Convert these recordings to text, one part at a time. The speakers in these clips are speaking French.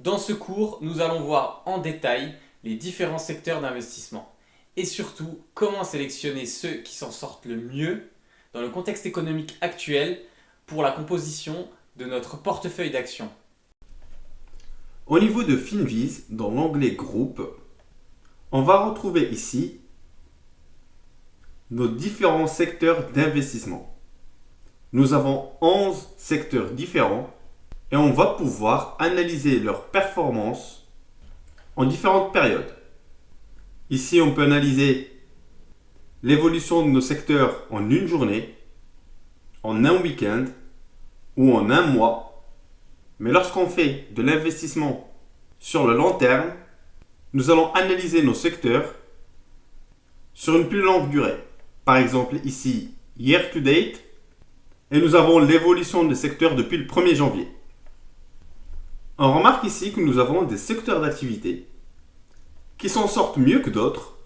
Dans ce cours, nous allons voir en détail les différents secteurs d'investissement et surtout comment sélectionner ceux qui s'en sortent le mieux dans le contexte économique actuel pour la composition de notre portefeuille d'actions. Au niveau de Finviz, dans l'onglet Groupe, on va retrouver ici nos différents secteurs d'investissement. Nous avons 11 secteurs différents et on va pouvoir analyser leurs performances en différentes périodes. Ici, on peut analyser l'évolution de nos secteurs en une journée, en un week-end ou en un mois. Mais lorsqu'on fait de l'investissement sur le long terme, nous allons analyser nos secteurs sur une plus longue durée. Par exemple, ici, year to date, et nous avons l'évolution des secteurs depuis le 1er janvier. On remarque ici que nous avons des secteurs d'activité qui s'en sortent mieux que d'autres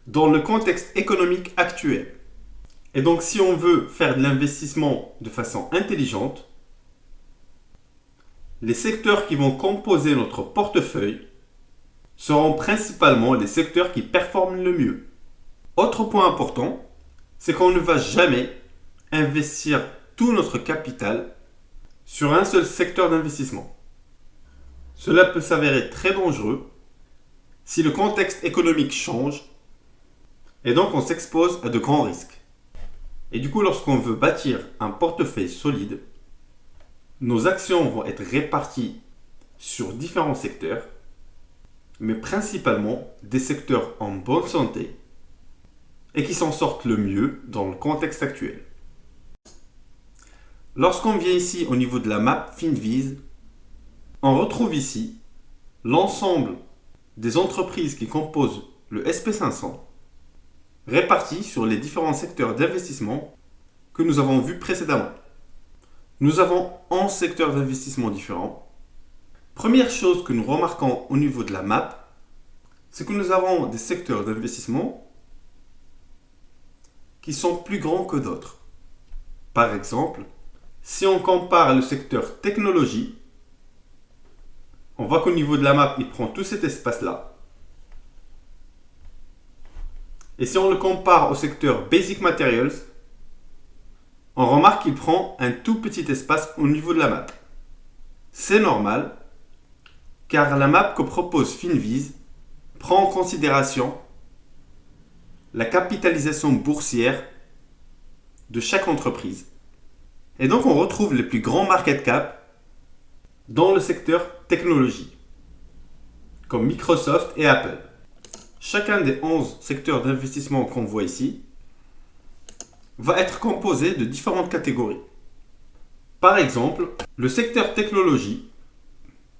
dans le contexte économique actuel. Et donc, si on veut faire de l'investissement de façon intelligente, les secteurs qui vont composer notre portefeuille seront principalement les secteurs qui performent le mieux. Autre point important, c'est qu'on ne va jamais investir tout notre capital sur un seul secteur d'investissement. Cela peut s'avérer très dangereux si le contexte économique change et donc on s'expose à de grands risques. Et du coup, lorsqu'on veut bâtir un portefeuille solide, nos actions vont être réparties sur différents secteurs, mais principalement des secteurs en bonne santé et qui s'en sortent le mieux dans le contexte actuel. Lorsqu'on vient ici au niveau de la map Finviz, on retrouve ici l'ensemble des entreprises qui composent le SP500 réparties sur les différents secteurs d'investissement que nous avons vus précédemment. Nous avons 11 secteurs d'investissement différents. Première chose que nous remarquons au niveau de la map, c'est que nous avons des secteurs d'investissement qui sont plus grands que d'autres. Par exemple, si on compare le secteur technologie, on voit qu'au niveau de la map, il prend tout cet espace-là. Et si on le compare au secteur Basic Materials, on remarque qu'il prend un tout petit espace au niveau de la map. C'est normal, car la map que propose Finviz prend en considération la capitalisation boursière de chaque entreprise. Et donc on retrouve les plus grands market cap dans le secteur technologie, comme Microsoft et Apple. Chacun des 11 secteurs d'investissement qu'on voit ici va être composé de différentes catégories. Par exemple, le secteur technologie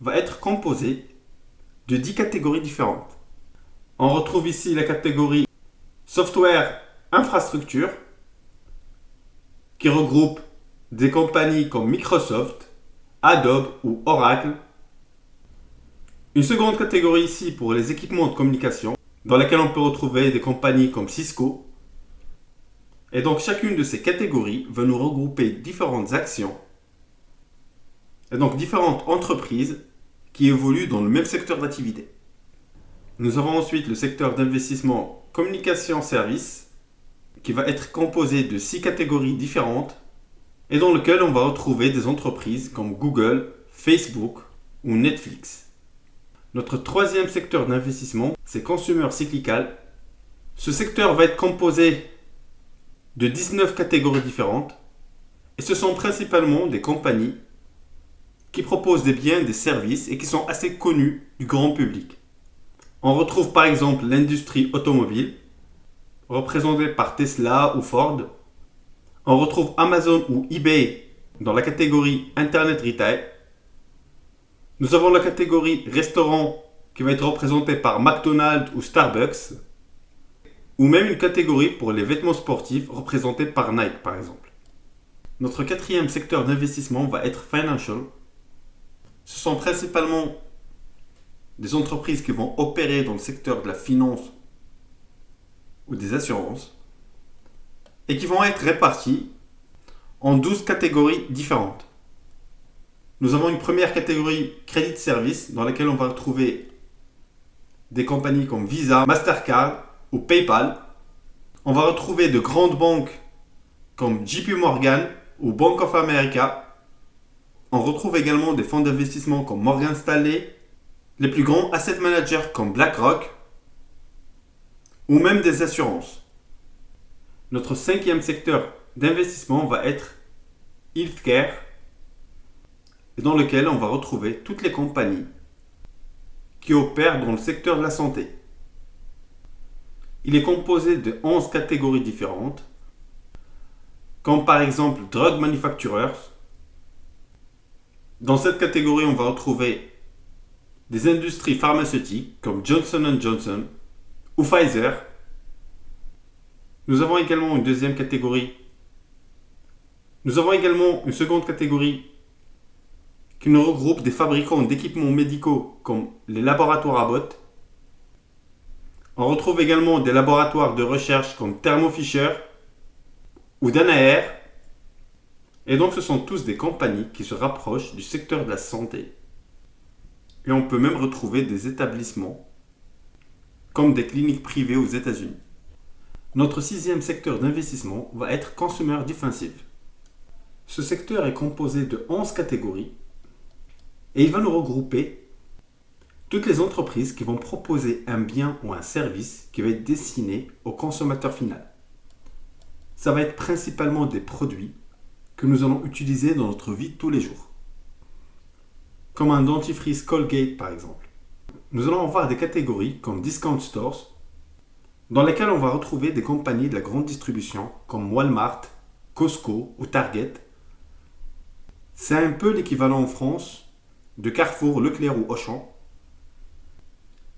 va être composé de 10 catégories différentes. On retrouve ici la catégorie software infrastructure qui regroupe des compagnies comme Microsoft, Adobe ou Oracle. Une seconde catégorie ici pour les équipements de communication dans laquelle on peut retrouver des compagnies comme Cisco. Et donc chacune de ces catégories va nous regrouper différentes actions et donc différentes entreprises qui évoluent dans le même secteur d'activité. Nous avons ensuite le secteur d'investissement communication-service qui va être composé de 6 catégories différentes et dans lequel on va retrouver des entreprises comme Google, Facebook ou Netflix. Notre troisième secteur d'investissement, c'est consumer cyclical. Ce secteur va être composé de 19 catégories différentes et ce sont principalement des compagnies qui proposent des biens et des services et qui sont assez connus du grand public. On retrouve par exemple l'industrie automobile, représentée par Tesla ou Ford. On retrouve Amazon ou eBay dans la catégorie Internet Retail. Nous avons la catégorie restaurant qui va être représentée par McDonald's ou Starbucks. Ou même une catégorie pour les vêtements sportifs représentée par Nike par exemple. Notre quatrième secteur d'investissement va être financial. Ce sont principalement des entreprises qui vont opérer dans le secteur de la finance ou des assurances et qui vont être réparties en 12 catégories différentes. Nous avons une première catégorie crédit service dans laquelle on va retrouver des compagnies comme Visa, Mastercard ou PayPal. On va retrouver de grandes banques comme JP Morgan ou Bank of America. On retrouve également des fonds d'investissement comme Morgan Stanley, les plus grands asset managers comme BlackRock ou même des assurances. Notre cinquième secteur d'investissement va être Healthcare, dans lequel on va retrouver toutes les compagnies qui opèrent dans le secteur de la santé. Il est composé de 11 catégories différentes, comme par exemple Drug Manufacturers. Dans cette catégorie, on va retrouver des industries pharmaceutiques comme Johnson & Johnson ou Pfizer. Nous avons également une deuxième catégorie. Nous avons également une seconde catégorie qui nous regroupe des fabricants d'équipements médicaux comme les laboratoires Abbott. On retrouve également des laboratoires de recherche comme Thermo Fisher ou Danaher. Et donc ce sont tous des compagnies qui se rapprochent du secteur de la santé. Et on peut même retrouver des établissements comme des cliniques privées aux États-Unis. Notre sixième secteur d'investissement va être Consumer Defensive. Ce secteur est composé de 11 catégories et il va nous regrouper toutes les entreprises qui vont proposer un bien ou un service qui va être destiné au consommateur final. Ça va être principalement des produits que nous allons utiliser dans notre vie de tous les jours. Comme un dentifrice Colgate par exemple. Nous allons avoir des catégories comme Discount Stores, dans lesquelles on va retrouver des compagnies de la grande distribution comme Walmart, Costco ou Target. C'est un peu l'équivalent en France de Carrefour, Leclerc ou Auchan.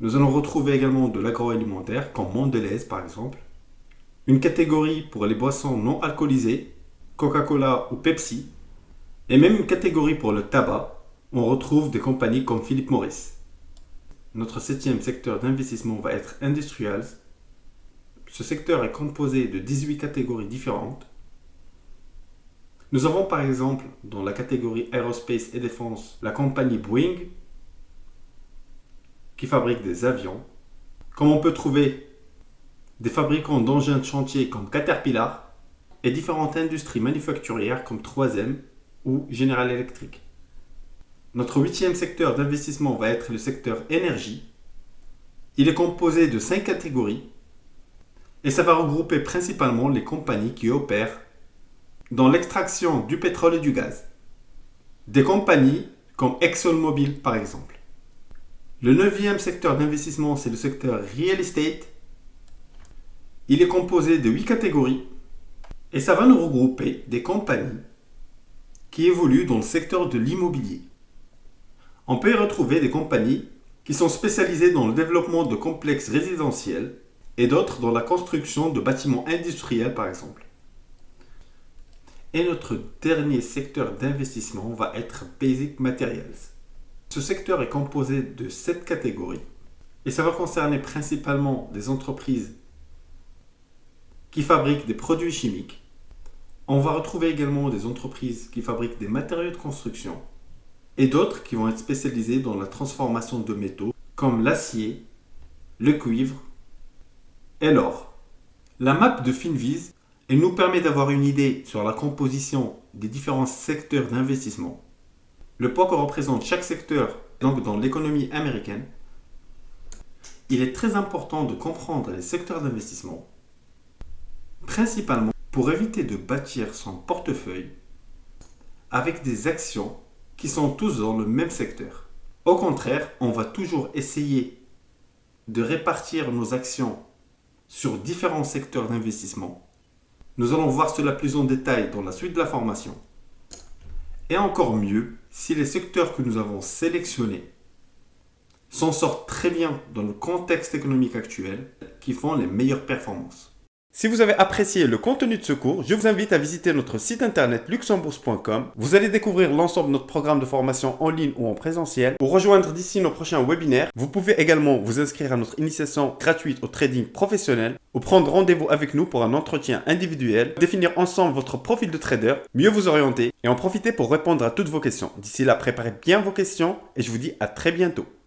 Nous allons retrouver également de l'agroalimentaire comme Mondelez par exemple. Une catégorie pour les boissons non alcoolisées, Coca-Cola ou Pepsi. Et même une catégorie pour le tabac. On retrouve des compagnies comme Philip Morris. Notre septième secteur d'investissement va être Industrials. Ce secteur est composé de 18 catégories différentes. Nous avons par exemple dans la catégorie Aerospace et Défense la compagnie Boeing qui fabrique des avions. Comme on peut trouver des fabricants d'engins de chantier comme Caterpillar et différentes industries manufacturières comme 3M ou General Electric. Notre huitième secteur d'investissement va être le secteur énergie. Il est composé de 5 catégories et ça va regrouper principalement les compagnies qui opèrent dans l'extraction du pétrole et du gaz. Des compagnies comme ExxonMobil par exemple. Le neuvième secteur d'investissement, c'est le secteur Real Estate. Il est composé de 8 catégories et ça va nous regrouper des compagnies qui évoluent dans le secteur de l'immobilier. On peut y retrouver des compagnies qui sont spécialisées dans le développement de complexes résidentiels et d'autres dans la construction de bâtiments industriels par exemple. Et notre dernier secteur d'investissement va être Basic Materials. Ce secteur est composé de 7 catégories et ça va concerner principalement des entreprises qui fabriquent des produits chimiques. On va retrouver également des entreprises qui fabriquent des matériaux de construction et d'autres qui vont être spécialisées dans la transformation de métaux comme l'acier, le cuivre et l'or. La map de Finviz elle nous permet d'avoir une idée sur la composition des différents secteurs d'investissement, le poids que représente chaque secteur donc dans l'économie américaine. Il est très important de comprendre les secteurs d'investissement, principalement pour éviter de bâtir son portefeuille avec des actions qui sont tous dans le même secteur. Au contraire, on va toujours essayer de répartir nos actions sur différents secteurs d'investissement. Nous allons voir cela plus en détail dans la suite de la formation. Et encore mieux, si les secteurs que nous avons sélectionnés s'en sortent très bien dans le contexte économique actuel, qui font les meilleures performances. Si vous avez apprécié le contenu de ce cours, je vous invite à visiter notre site internet luxembourg.com. Vous allez découvrir l'ensemble de notre programme de formation en ligne ou en présentiel. Pour rejoindre d'ici nos prochains webinaires, vous pouvez également vous inscrire à notre initiation gratuite au trading professionnel ou prendre rendez-vous avec nous pour un entretien individuel, définir ensemble votre profil de trader, mieux vous orienter et en profiter pour répondre à toutes vos questions. D'ici là, préparez bien vos questions et je vous dis à très bientôt.